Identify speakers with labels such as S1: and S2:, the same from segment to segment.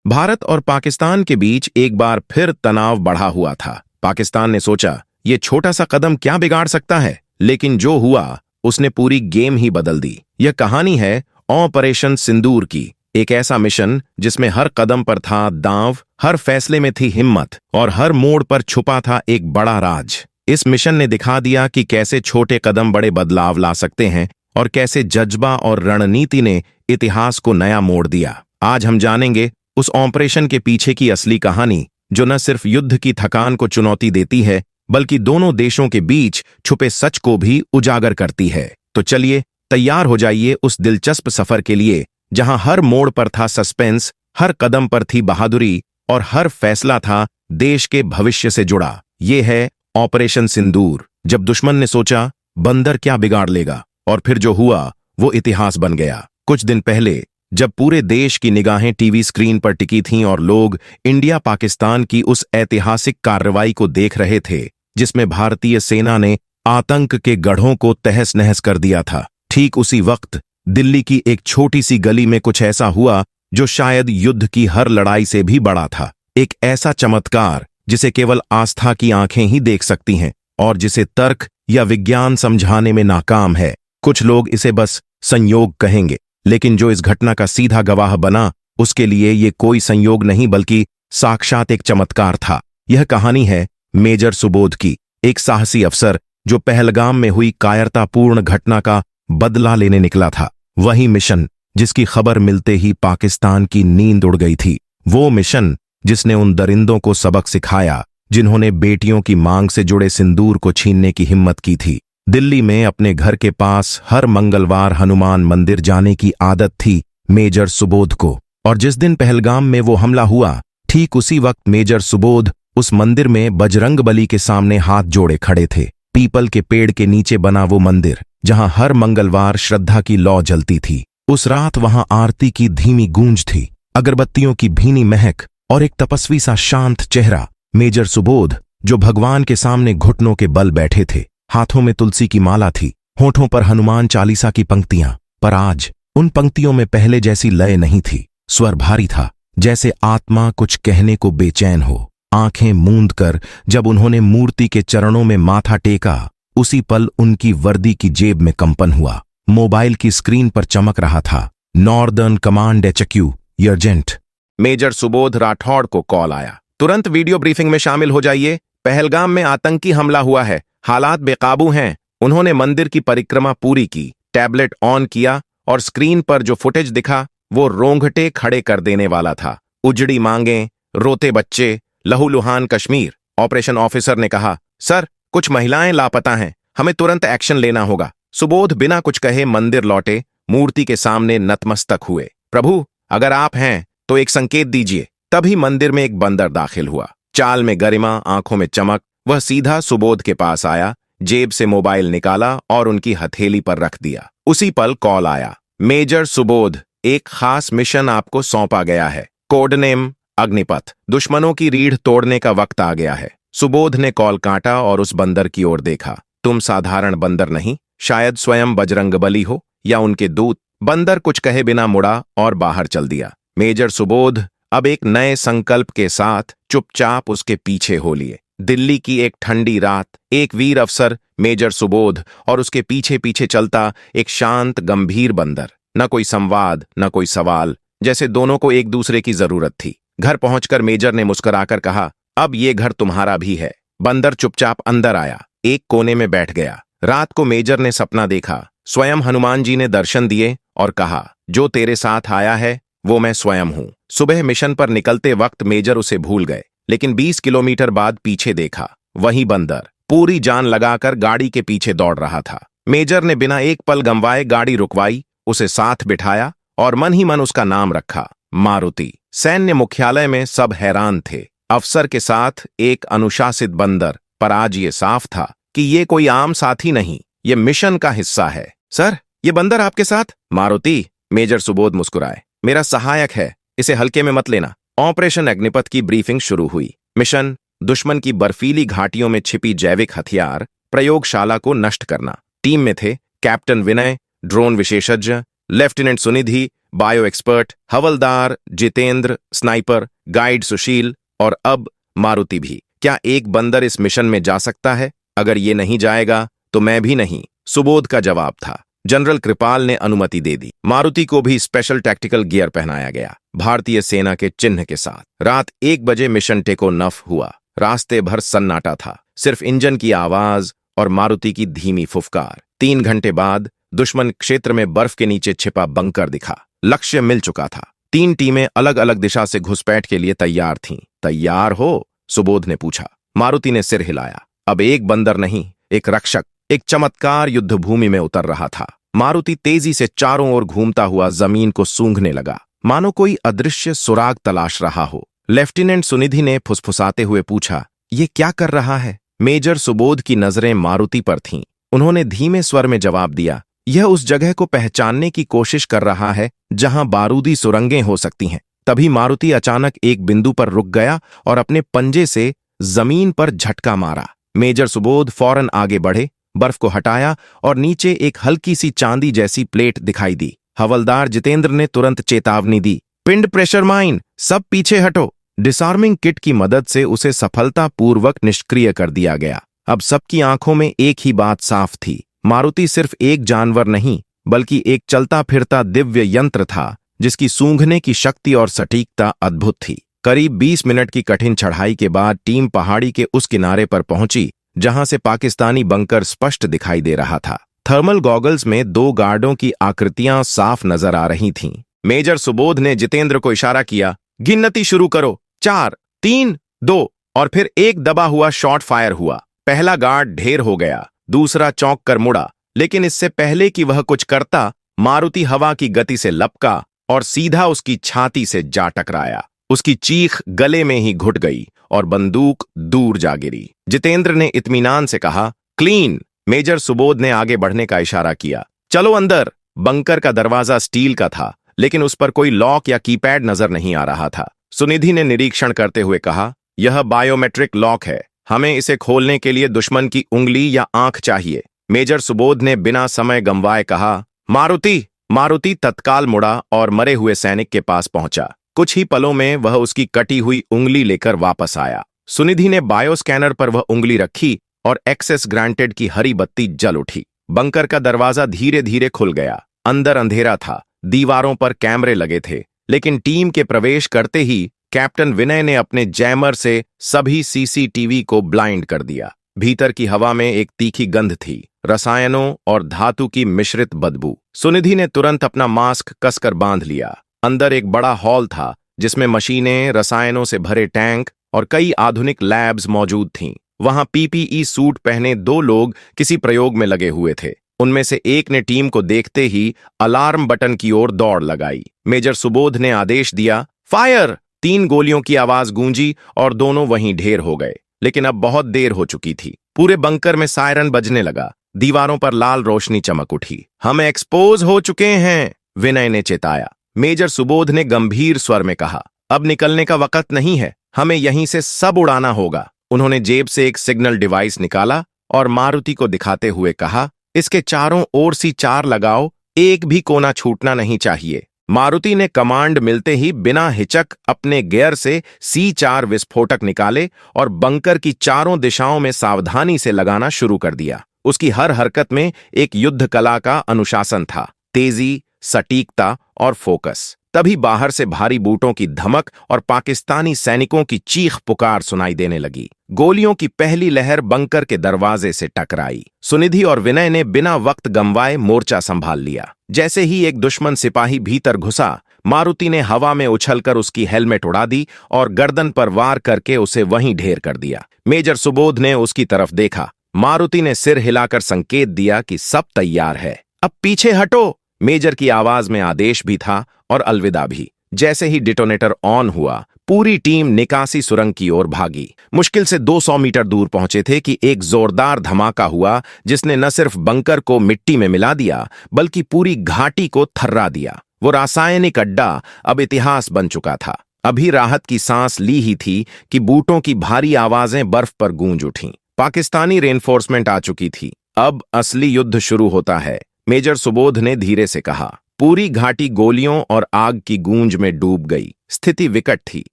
S1: भारत और पाकिस्तान के बीच एक बार फिर तनाव बढ़ा हुआ था। पाकिस्तान ने सोचा ये छोटा सा कदम क्या बिगाड़ सकता है, लेकिन जो हुआ उसने पूरी गेम ही बदल दी। यह कहानी है ऑपरेशन सिंदूर की, एक ऐसा मिशन जिसमें हर कदम पर था दांव, हर फैसले में थी हिम्मत और हर मोड़ पर छुपा था एक बड़ा राज। इस मिशन ने दिखा दिया कि कैसे छोटे कदम बड़े बदलाव ला सकते हैं और कैसे जज्बा और रणनीति ने इतिहास को नया मोड़ दिया। आज हम जानेंगे उस ऑपरेशन के पीछे की असली कहानी, जो न सिर्फ युद्ध की थकान को चुनौती देती है बल्कि दोनों देशों के बीच छुपे सच को भी उजागर करती है। तो चलिए तैयार हो जाइए उस दिलचस्प सफर के लिए, जहां हर मोड़ पर था सस्पेंस, हर कदम पर थी बहादुरी और हर फैसला था देश के भविष्य से जुड़ा। ये है ऑपरेशन सिंदूर। जब दुश्मन ने सोचा बंदर क्या बिगाड़ लेगा, और फिर जो हुआ वो इतिहास बन गया। कुछ दिन पहले जब पूरे देश की निगाहें टीवी स्क्रीन पर टिकी थीं और लोग इंडिया पाकिस्तान की उस ऐतिहासिक कार्रवाई को देख रहे थे जिसमें भारतीय सेना ने आतंक के गढ़ों को तहस नहस कर दिया था, ठीक उसी वक्त दिल्ली की एक छोटी सी गली में कुछ ऐसा हुआ जो शायद युद्ध की हर लड़ाई से भी बड़ा था। एक ऐसा चमत्कार जिसे केवल आस्था की आंखें ही देख सकती हैं और जिसे तर्क या विज्ञान समझाने में नाकाम है। कुछ लोग इसे बस संयोग कहेंगे, लेकिन जो इस घटना का सीधा गवाह बना उसके लिए ये कोई संयोग नहीं बल्कि साक्षात एक चमत्कार था। यह कहानी है मेजर सुबोध की, एक साहसी अफसर जो पहलगाम में हुई कायरतापूर्ण घटना का बदला लेने निकला था। वही मिशन जिसकी खबर मिलते ही पाकिस्तान की नींद उड़ गई थी। वो मिशन जिसने उन दरिंदों को सबक सिखाया जिन्होंने बेटियों की मांग से जुड़े सिंदूर को छीनने की हिम्मत की थी। दिल्ली में अपने घर के पास हर मंगलवार हनुमान मंदिर जाने की आदत थी मेजर सुबोध को, और जिस दिन पहलगाम में वो हमला हुआ ठीक उसी वक्त मेजर सुबोध उस मंदिर में बजरंगबली के सामने हाथ जोड़े खड़े थे। पीपल के पेड़ के नीचे बना वो मंदिर जहां हर मंगलवार श्रद्धा की लौ जलती थी। उस रात वहां आरती की धीमी गूंज थी, अगरबत्तियों की भीनी महक और एक तपस्वी सा शांत चेहरा। मेजर सुबोध जो भगवान के सामने घुटनों के बल बैठे थे, हाथों में तुलसी की माला थी, होठों पर हनुमान चालीसा की पंक्तियां, पर आज उन पंक्तियों में पहले जैसी लय नहीं थी। स्वर भारी था, जैसे आत्मा कुछ कहने को बेचैन हो। आंखें मूंद कर जब उन्होंने मूर्ति के चरणों में माथा टेका, उसी पल उनकी वर्दी की जेब में कंपन हुआ। मोबाइल की स्क्रीन पर चमक रहा था, northern command HQ, urgent. Major Subodh Rathore को कॉल आया, तुरंत वीडियो ब्रीफिंग में शामिल हो जाइए। पहलगाम में आतंकी हमला हुआ है, हालात बेकाबू हैं। उन्होंने मंदिर की परिक्रमा पूरी की, टैबलेट ऑन किया और स्क्रीन पर जो फुटेज दिखा वो रोंगटे खड़े कर देने वाला था। उजड़ी मांगें, रोते बच्चे, लहूलुहान कश्मीर। ऑपरेशन ऑफिसर ने कहा, सर कुछ महिलाएं लापता हैं, हमें तुरंत एक्शन लेना होगा। सुबोध बिना कुछ कहे मंदिर लौटे, मूर्ति के सामने नतमस्तक हुए। प्रभु अगर आप हैं तो एक संकेत दीजिए। तभी मंदिर में एक बंदर दाखिल हुआ, चाल में गरिमा, आंखों में चमक। वह सीधा सुबोध के पास आया, जेब से मोबाइल निकाला और उनकी हथेली पर रख दिया। उसी पल कॉल आया, मेजर सुबोध, एक खास मिशन आपको सौंपा गया है, कोड नेम अग्निपथ। दुश्मनों की रीढ़ तोड़ने का वक्त आ गया है। सुबोध ने कॉल काटा और उस बंदर की ओर देखा। तुम साधारण बंदर नहीं, शायद स्वयं बजरंगबली हो या उनके दूत। बंदर कुछ कहे बिना मुड़ा और बाहर चल दिया। मेजर सुबोध अब एक नए संकल्प के साथ चुपचाप उसके पीछे हो लिए। दिल्ली की एक ठंडी रात, एक वीर अफसर मेजर सुबोध और उसके पीछे पीछे चलता एक शांत गंभीर बंदर। न कोई संवाद, न कोई सवाल, जैसे दोनों को एक दूसरे की जरूरत थी। घर पहुंचकर मेजर ने मुस्कुराकर कहा, अब ये घर तुम्हारा भी है। बंदर चुपचाप अंदर आया, एक कोने में बैठ गया। रात को मेजर ने सपना देखा, स्वयं हनुमान जी ने दर्शन दिए और कहा, जो तेरे साथ आया है वो मैं स्वयं हूं। सुबह मिशन पर निकलते वक्त मेजर उसे भूल गए, लेकिन 20 किलोमीटर बाद पीछे देखा, वही बंदर पूरी जान लगाकर गाड़ी के पीछे दौड़ रहा था। मेजर ने बिना एक पल गंवाए गाड़ी रुकवाई, उसे साथ बिठाया और मन ही मन उसका नाम रखा, मारुति। सैन्य मुख्यालय में सब हैरान थे, अफसर के साथ एक अनुशासित बंदर। पर आज ये साफ था कि ये कोई आम साथी नहीं, ये मिशन का हिस्सा है। सर ये बंदर आपके साथ? मारुति, मेजर सुबोध मुस्कुराए, मेरा सहायक है, इसे हल्के में मत लेना। ऑपरेशन अग्निपथ की ब्रीफिंग शुरू हुई। मिशन दुश्मन की बर्फीली घाटियों में छिपी जैविक हथियार प्रयोगशाला को नष्ट करना। टीम में थे कैप्टन विनय, ड्रोन विशेषज्ञ, लेफ्टिनेंट सुनिधि, बायो एक्सपर्ट हवलदार जितेंद्र, स्नाइपर गाइड सुशील और अब मारुति भी। क्या एक बंदर इस मिशन में जा सकता है? अगर ये नहीं जाएगा तो मैं भी नहीं, सुबोध का जवाब था। जनरल कृपाल ने अनुमति दे दी। मारुति को भी स्पेशल टैक्टिकल गियर पहनाया गया, भारतीय सेना के चिन्ह के साथ। रात 1 बजे मिशन टेको नफ हुआ। रास्ते भर सन्नाटा था, सिर्फ इंजन की आवाज और मारुति की धीमी फुफकार। 3 घंटे बाद दुश्मन क्षेत्र में बर्फ के नीचे छिपा बंकर दिखा। लक्ष्य मिल चुका था। 3 टीमें अलग अलग दिशा से घुसपैठ के लिए तैयार थीं। तैयार हो? सुबोध ने पूछा। मारुति ने सिर हिलाया। अब एक बंदर नहीं, एक रक्षक, एक चमत्कार युद्ध भूमि में उतर रहा था। मारुति तेजी से चारों ओर घूमता हुआ जमीन को सूंघने लगा, मानो कोई अदृश्य सुराग तलाश रहा हो। लेफ्टिनेंट सुनिधि ने फुसफुसाते हुए पूछा, ये क्या कर रहा है? मेजर सुबोध की नजरें मारुति पर थीं। उन्होंने धीमे स्वर में जवाब दिया, यह उस जगह को पहचानने की कोशिश कर रहा है जहां बारूदी सुरंगें हो सकती हैं। तभी मारुति अचानक एक बिंदु पर रुक गया और अपने पंजे से जमीन पर झटका मारा। मेजर सुबोध फौरन आगे बढ़े, बर्फ को हटाया और नीचे एक हल्की सी चांदी जैसी प्लेट दिखाई दी। हवलदार जितेंद्र ने तुरंत चेतावनी दी, पिंड प्रेशर माइन, सब पीछे हटो। डिसआर्मिंग किट की मदद से उसे सफलतापूर्वक निष्क्रिय कर दिया गया। अब सबकी आंखों में एक ही बात साफ थी, मारुति सिर्फ एक जानवर नहीं, बल्कि एक चलता फिरता दिव्य यंत्र था जिसकी सूंघने की शक्ति और सटीकता अद्भुत थी। करीब 20 मिनट की कठिन चढ़ाई के बाद टीम पहाड़ी के उस किनारे पर पहुंची जहां से पाकिस्तानी बंकर स्पष्ट दिखाई दे रहा था। थर्मल गॉगल्स में 2 गार्डों की आकृतियां साफ नजर आ रही थीं। मेजर सुबोध ने जितेंद्र को इशारा किया, गिनती शुरू करो। 4, 3, 2 और फिर एक दबा हुआ शॉट फायर हुआ। पहला गार्ड ढेर हो गया, दूसरा चौंक कर मुड़ा, लेकिन इससे पहले कि वह कुछ करता, मारुति हवा की गति से लपका और सीधा उसकी छाती से जा टकराया। उसकी चीख गले में ही घुट गई और बंदूक दूर जा गिरी। जितेंद्र ने इत्मीनान से कहा, क्लीन। मेजर सुबोध ने आगे बढ़ने का इशारा किया, चलो अंदर। बंकर का दरवाजा स्टील का था, लेकिन उस पर कोई लॉक या कीपैड नजर नहीं आ रहा था। सुनिधि ने निरीक्षण करते हुए कहा, यह बायोमेट्रिक लॉक है, हमें इसे खोलने के लिए दुश्मन की उंगली या आंख चाहिए। मेजर सुबोध ने बिना समय गंवाए कहा, मारुति। मारुति तत्काल मुड़ा और मरे हुए सैनिक के पास पहुंचा। कुछ ही पलों में वह उसकी कटी हुई उंगली लेकर वापस आया। सुनिधि ने बायो स्कैनर पर वह उंगली रखी और एक्सेस ग्रांटेड की हरी बत्ती जल उठी। बंकर का दरवाजा धीरे धीरे खुल गया। अंदर अंधेरा था, दीवारों पर कैमरे लगे थे, लेकिन टीम के प्रवेश करते ही कैप्टन विनय ने अपने जैमर से सभी सीसीटीवी को ब्लाइंड कर दिया। भीतर की हवा में एक तीखी गंध थी, रसायनों और धातु की मिश्रित बदबू। सुनिधि ने तुरंत अपना मास्क कसकर बांध लिया। अंदर एक बड़ा हॉल था जिसमें मशीनें, रसायनों से भरे टैंक और कई आधुनिक लैब्स मौजूद थीं। वहां पीपीई सूट पहने 2 लोग किसी प्रयोग में लगे हुए थे। उनमें से एक ने टीम को देखते ही अलार्म बटन की ओर दौड़ लगाई। मेजर सुबोध ने आदेश दिया, फायर। 3 गोलियों की आवाज गूंजी और दोनों वहीं ढेर हो गए। लेकिन अब बहुत देर हो चुकी थी। पूरे बंकर में सायरन बजने लगा, दीवारों पर लाल रोशनी चमक उठी। हम एक्सपोज हो चुके हैं, विनय ने चेताया। मेजर सुबोध ने गंभीर स्वर में कहा, अब निकलने का वक्त नहीं है, हमें यहीं से सब उड़ाना होगा। उन्होंने जेब से एक सिग्नल डिवाइस निकाला और मारुति को दिखाते हुए कहा, इसके चारों ओर C4 लगाओ, एक भी कोना छूटना नहीं चाहिए। मारुति ने कमांड मिलते ही बिना हिचक अपने गियर से C4 विस्फोटक निकाले और बंकर की चारों दिशाओं में सावधानी से लगाना शुरू कर दिया। उसकी हर हरकत में एक युद्ध कला का अनुशासन था, तेजी, सटीकता और फोकस। तभी बाहर से भारी बूटों की धमक और पाकिस्तानी सैनिकों की चीख पुकार सुनाई देने लगी। गोलियों की पहली लहर बंकर के दरवाजे से टकराई। सुनिधि और विनय ने बिना वक्त गंवाए मोर्चा संभाल लिया। जैसे ही एक दुश्मन सिपाही भीतर घुसा, मारुति ने हवा में उछलकर उसकी हेलमेट उड़ा दी और गर्दन पर वार करके उसे वहीं ढेर कर दिया। मेजर सुबोध ने उसकी तरफ देखा। मारुति ने सिर हिलाकर संकेत दिया कि सब तैयार है, अब पीछे हटो। मेजर की आवाज में आदेश भी था और अलविदा भी। जैसे ही डिटोनेटर ऑन हुआ, पूरी टीम निकासी सुरंग की ओर भागी। मुश्किल से 200 मीटर दूर पहुंचे थे कि एक जोरदार धमाका हुआ जिसने न सिर्फ बंकर को मिट्टी में मिला दिया, बल्कि पूरी घाटी को थर्रा दिया। वो रासायनिक अड्डा अब इतिहास बन चुका था। अभी राहत की सांस ली ही थी कि बूटों की भारी आवाजें बर्फ पर गूंज उठीं। पाकिस्तानी रेनफोर्समेंट आ चुकी थी। अब असली युद्ध शुरू होता है, मेजर सुबोध ने धीरे से कहा। पूरी घाटी गोलियों और आग की गूंज में डूब गई। स्थिति विकट थी।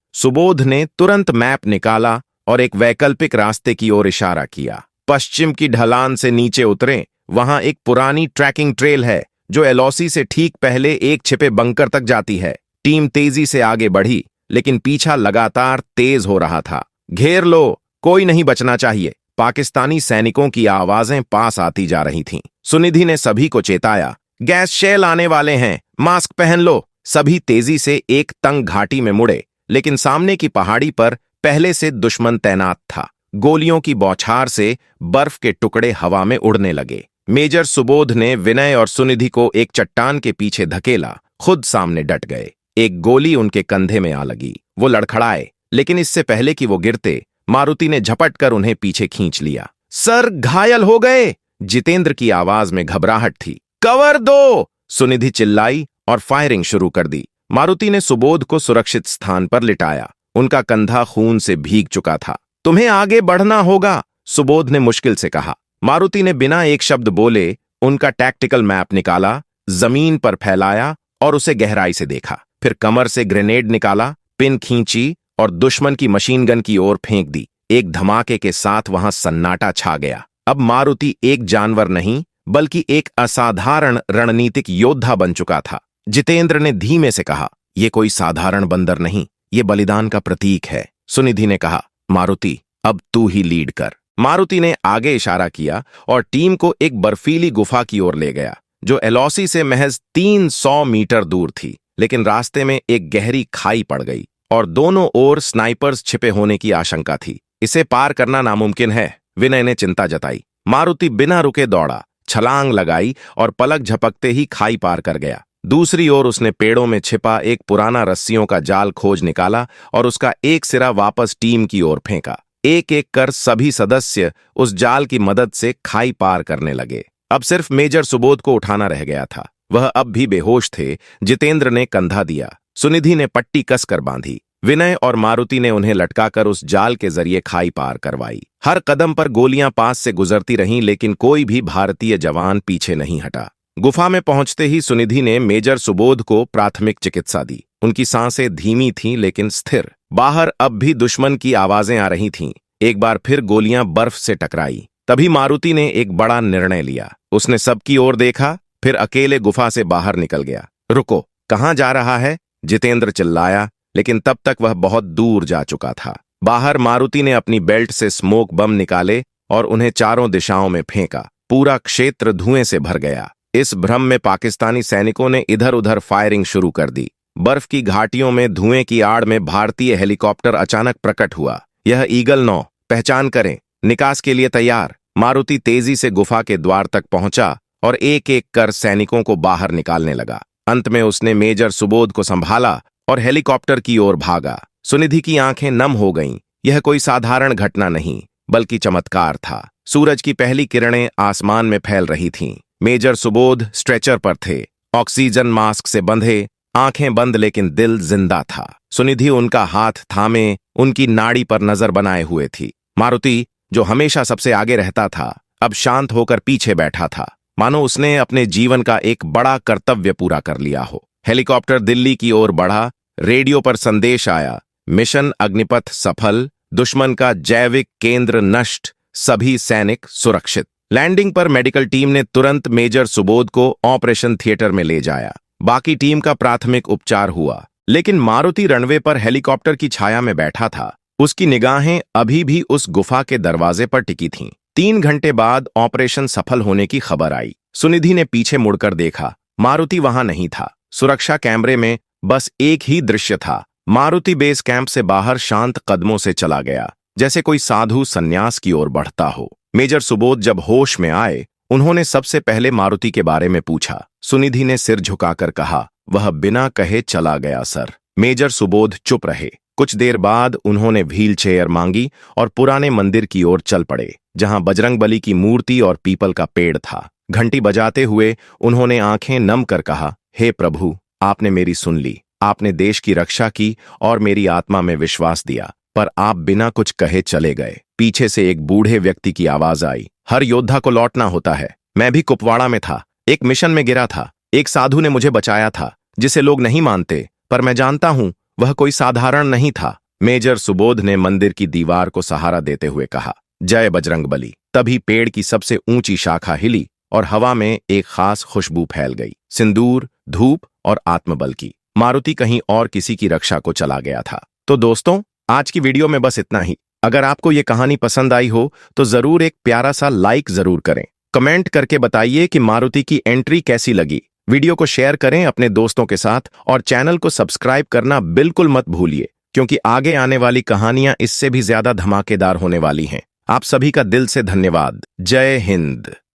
S1: सुबोध ने तुरंत मैप निकाला और एक वैकल्पिक रास्ते की ओर इशारा किया। पश्चिम की ढलान से नीचे उतरें, वहां एक पुरानी ट्रैकिंग ट्रेल है जो एलओसी से ठीक पहले एक छिपे बंकर तक जाती है। टीम तेजी से आगे बढ़ी, लेकिन पीछा लगातार तेज हो रहा था। घेर लो, कोई नहीं बचना चाहिए। पाकिस्तानी सैनिकों की आवाजें पास आती जा रही थीं। सुनिधि ने सभी को चेताया, गैस शेल आने वाले हैं, मास्क पहन लो। सभी तेजी से एक तंग घाटी में मुड़े, लेकिन सामने की पहाड़ी पर पहले से दुश्मन तैनात था। गोलियों की बौछार से बर्फ के टुकड़े हवा में उड़ने लगे। मेजर सुबोध ने विनय और सुनिधि को एक चट्टान के पीछे धकेला, खुद सामने डट गए। एक गोली उनके कंधे में आ लगी। वो लड़खड़ाए, लेकिन इससे पहले कि वो गिरते, मारुति ने झपट कर उन्हें पीछे खींच लिया। सर, घायल हो गए। जितेंद्र की आवाज में घबराहट थी। कवर दो, सुनिधि चिल्लाई और फायरिंग शुरू कर दी। मारुति ने सुबोध को सुरक्षित स्थान पर लिटाया। उनका कंधा खून से भीग चुका था। तुम्हें आगे बढ़ना होगा, सुबोध ने मुश्किल से कहा। मारुति ने बिना एक शब्द बोले उनका टैक्टिकल मैप निकाला, जमीन पर फैलाया और उसे गहराई से देखा। फिर कमर से ग्रेनेड निकाला, पिन खींची और दुश्मन की मशीन गन की ओर फेंक दी। एक धमाके के साथ वहां सन्नाटा छा गया। अब मारुति एक जानवर नहीं, बल्कि एक असाधारण रणनीतिक योद्धा बन चुका था। जितेंद्र ने धीमे से कहा, यह कोई साधारण बंदर नहीं, ये बलिदान का प्रतीक है। सुनिधि ने कहा, मारुति, अब तू ही लीड कर। मारुति ने आगे इशारा किया और टीम को एक बर्फीली गुफा की ओर ले गया, जो एलओसी से महज 300 मीटर दूर थी। लेकिन रास्ते में एक गहरी खाई पड़ गई और दोनों ओर स्नाइपर्स छिपे होने की आशंका थी। इसे पार करना नामुमकिन है, विनय ने चिंता जताई। मारुति बिना रुके दौड़ा, छलांग लगाई और पलक झपकते ही खाई पार कर गया। दूसरी ओर उसने पेड़ों में छिपा एक पुराना रस्सियों का जाल खोज निकाला और उसका एक सिरा वापस टीम की ओर फेंका। एक एक कर सभी सदस्य उस जाल की मदद से खाई पार करने लगे। अब सिर्फ मेजर सुबोध को उठाना रह गया था। वह अब भी बेहोश थे। जितेंद्र ने कंधा दिया। सुनिधि ने पट्टी कसकर बांधी। विनय और मारुति ने उन्हें लटकाकर उस जाल के जरिए खाई पार करवाई। हर कदम पर गोलियां पास से गुजरती रहीं, लेकिन कोई भी भारतीय जवान पीछे नहीं हटा। गुफा में पहुंचते ही सुनिधि ने मेजर सुबोध को प्राथमिक चिकित्सा दी। उनकी सांसें धीमी थीं, लेकिन स्थिर। बाहर अब भी दुश्मन की आवाजें आ रही थीं। एक बार फिर गोलियां बर्फ से टकराई। तभी मारुति ने एक बड़ा निर्णय लिया। उसने सबकी ओर देखा, फिर अकेले गुफा से बाहर निकल गया। रुको, कहां जा रहा है? जितेंद्र चिल्लाया, लेकिन तब तक वह बहुत दूर जा चुका था। बाहर मारुति ने अपनी बेल्ट से स्मोक बम निकाले और उन्हें चारों दिशाओं में फेंका। पूरा क्षेत्र धुएं से भर गया। इस भ्रम में पाकिस्तानी सैनिकों ने इधर उधर फायरिंग शुरू कर दी। बर्फ की घाटियों में धुएं की आड़ में भारतीय हेलीकॉप्टर अचानक प्रकट हुआ। यह ईगल 9, पहचान करें, निकास के लिए तैयार। मारुति तेजी से गुफा के द्वार तक पहुंचा और एक एक कर सैनिकों को बाहर निकालने लगा। अंत में उसने मेजर सुबोध को संभाला और हेलीकॉप्टर की ओर भागा। सुनिधि की आंखें नम हो गईं। यह कोई साधारण घटना नहीं, बल्कि चमत्कार था। सूरज की पहली किरणें आसमान में फैल रही थीं। मेजर सुबोध स्ट्रेचर पर थे, ऑक्सीजन मास्क से बंधे, आंखें बंद, लेकिन दिल जिंदा था। सुनिधि उनका हाथ थामे उनकी नाड़ी पर नजर बनाए हुए थी। मारुति, जो हमेशा सबसे आगे रहता था, अब शांत होकर पीछे बैठा था, मानो उसने अपने जीवन का एक बड़ा कर्तव्य पूरा कर लिया हो। हेलीकॉप्टर दिल्ली की ओर बढ़ा। रेडियो पर संदेश आया, मिशन अग्निपथ सफल, दुश्मन का जैविक केंद्र नष्ट, सभी सैनिक सुरक्षित। लैंडिंग पर मेडिकल टीम ने तुरंत मेजर सुबोध को ऑपरेशन थिएटर में ले जाया। बाकी टीम का प्राथमिक उपचार हुआ, लेकिन मारुति रनवे पर हेलीकॉप्टर की छाया में बैठा था। उसकी निगाहें अभी भी उस गुफा के दरवाजे पर टिकी थीं। 3 घंटे बाद ऑपरेशन सफल होने की खबर आई। सुनिधि ने पीछे मुड़कर देखा, मारुति वहां नहीं था। सुरक्षा कैमरे में बस एक ही दृश्य था। मारुति बेस कैंप से बाहर शांत कदमों से चला गया, जैसे कोई साधु सन्यास की ओर बढ़ता हो। मेजर सुबोध जब होश में आए, उन्होंने सबसे पहले मारुति के बारे में पूछा। सुनिधि ने सिर झुकाकर कहा, वह बिना कहे चला गया सर। मेजर सुबोध चुप रहे। कुछ देर बाद उन्होंने व्हील चेयर मांगी और पुराने मंदिर की ओर चल पड़े, जहां बजरंगबली की मूर्ति और पीपल का पेड़ था। घंटी बजाते हुए उन्होंने आंखें नम कर कहा, हे प्रभु, आपने मेरी सुन ली। आपने देश की रक्षा की और मेरी आत्मा में विश्वास दिया, पर आप बिना कुछ कहे चले गए। पीछे से एक बूढ़े व्यक्ति की आवाज आई, हर योद्धा को लौटना होता है। मैं भी कुपवाड़ा में था, एक मिशन में गिरा था। एक साधु ने मुझे बचाया था, जिसे लोग नहीं मानते, पर मैं जानता हूं वह कोई साधारण नहीं था। मेजर सुबोध ने मंदिर की दीवार को सहारा देते हुए कहा, जय बजरंगबली। तभी पेड़ की सबसे ऊंची शाखा हिली और हवा में एक खास खुशबू फैल गई, सिंदूर, धूप और आत्मबल की। मारुति कहीं और किसी की रक्षा को चला गया था। तो दोस्तों, आज की वीडियो में बस इतना ही। अगर आपको ये कहानी पसंद आई हो तो जरूर एक प्यारा सा लाइक जरूर करें। कमेंट करके बताइए कि मारुति की एंट्री कैसी लगी। वीडियो को शेयर करें अपने दोस्तों के साथ और चैनल को सब्सक्राइब करना बिल्कुल मत भूलिए, क्योंकि आगे आने वाली कहानियां इससे भी ज्यादा धमाकेदार होने वाली हैं। आप सभी का दिल से धन्यवाद। जय हिंद।